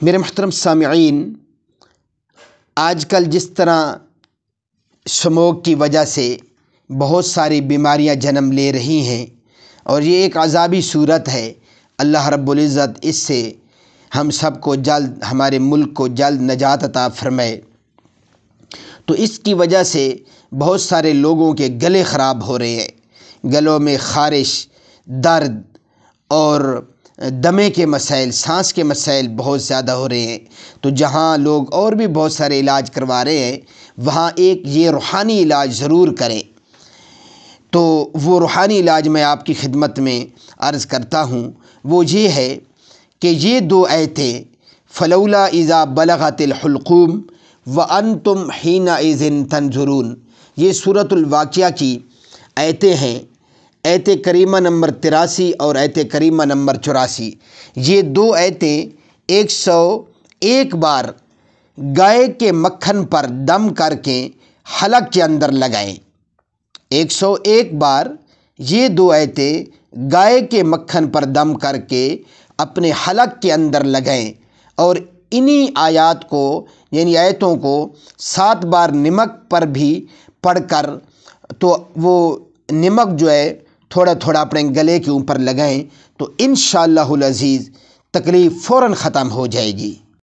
میرے محترم سامعین، آج کل جس طرح سموگ کی وجہ سے بہت ساری بیماریاں جنم لے رہی ہیں اور یہ ایک عذابی صورت ہے، اللہ رب العزت اس سے ہم سب کو جلد، ہمارے ملک کو جلد نجات عطا فرمائے۔ تو اس کی وجہ سے بہت سارے لوگوں کے گلے خراب ہو رہے ہیں، گلوں میں خارش، درد اور دمے کے مسائل، سانس کے مسائل بہت زیادہ ہو رہے ہیں۔ تو جہاں لوگ اور بھی بہت سارے علاج کروا رہے ہیں، وہاں ایک یہ روحانی علاج ضرور کریں۔ تو وہ روحانی علاج میں آپ کی خدمت میں عرض کرتا ہوں، وہ یہ ہے کہ یہ دو آیتیں فلولا اذا بلغت الحلقوم وانتم حینئذ تنظرون، یہ سورۃ الواقعہ کی آیتیں ہیں، آیت کریمہ نمبر 83 اور آیت کریمہ نمبر 84۔ یہ دو آیتیں 101 بار گائے کے مکھن پر دم کر کے حلق کے اندر لگائیں۔ 101 بار یہ دو آیتیں گائے کے مکھن پر دم کر کے اپنے حلق کے اندر لگائیں، اور انہی آیات کو، یعنی آیتوں کو 7 بار نمک پر بھی پڑھ کر، تو وہ نمک جو ہے تھوڑا تھوڑا اپنے گلے کے اوپر لگائیں، تو انشاءاللہ العزیز تکلیف فوراً ختم ہو جائے گی۔